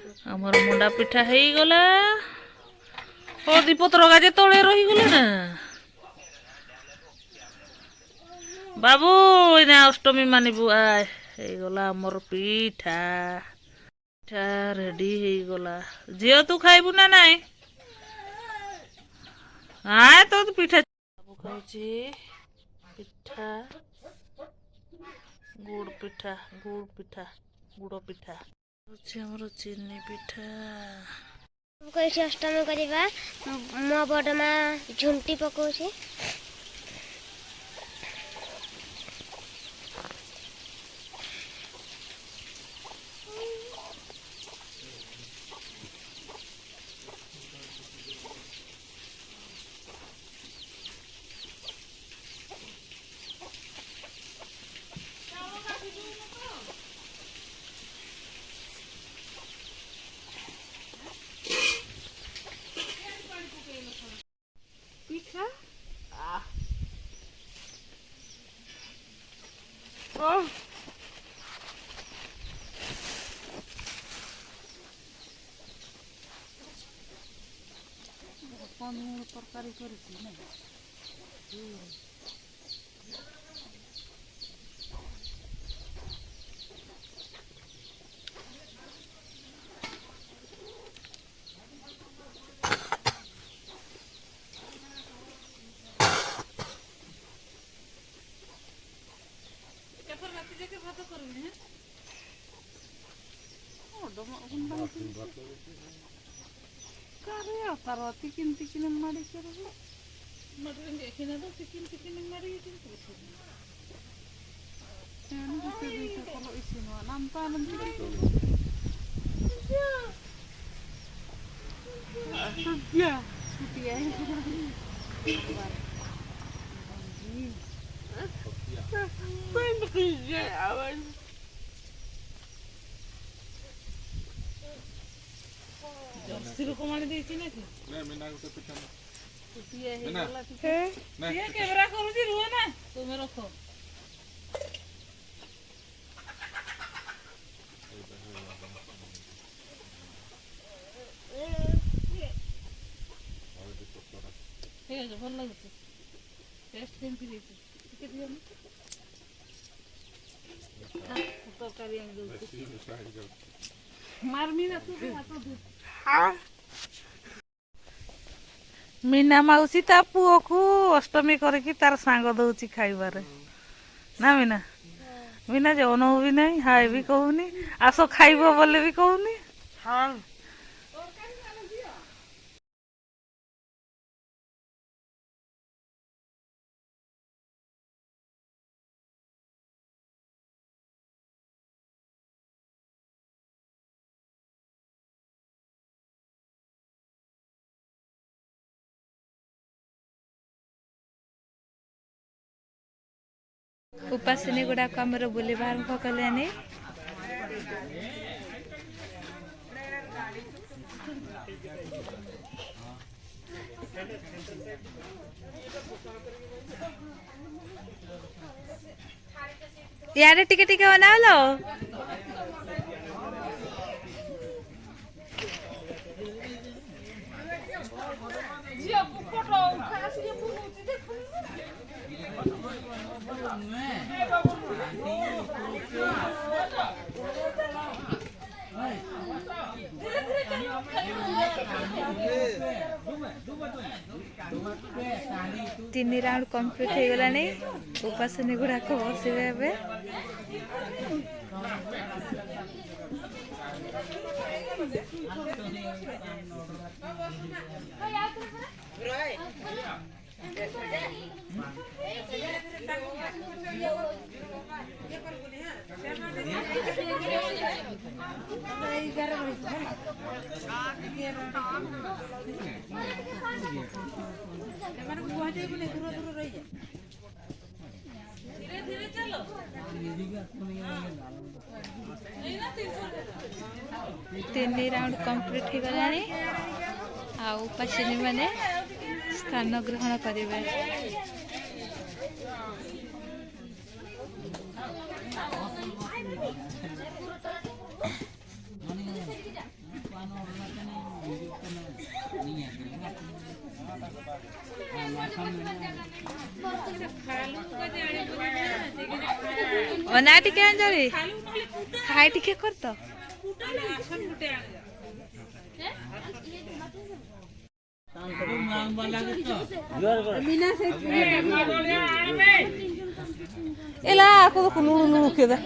आमर मुंडा पिठा हो गला हलदी पत्र गाजे तले रही गले ना बाबू इना अष्टमी मानिबू आय गला आमर पिठा पिठा रेडी हो गला झील तू खाइबू ना नाई आय तो पिठा बाबू खाऊची पिठा गुड़ पिठा गुड़ पिठा हमर चीनी पिठा कैसे अष्टमी करवा मो बड़ माँ झुंटी पकाउछे पिठा पनीर तरकारी करिछि ना तिकिन मारी सिर को मारी देछि ना कि ना मैं ना तो पिठा पिए हे वाला पिठा ये कैमरा करूची रुए ना तुमे रखो हे जो भल लागुଛି टेस्ट केमती देछि के दियो ना तरकारी आनि दउ मारमी ना तू हाथ दे मीना मौसी ता पुओ को अष्टमी करके तार सांग दउची खाइबारे ना मीना मीना जौन भी नहीं हाय भी कहूनी आसो खाइबो बोले भी कहूनी हां उपासनी गुड़ा को आमर बुलवा आरंभ कले यारे टिके टिके बना लो तीन राउंड कंप्लीट हो गलानी उपासनी गुड़ाक बसवे तीन राउंड कंप्लीट हो गलानी आ उपासनी माने स्थान ग्रहण करेंगे। ଅନା ଟିକେ ଅଞ୍ଜଳି ଖାଇ ଟିକେ କର ତ এলা কত লুড়ু লুড়ু খেদা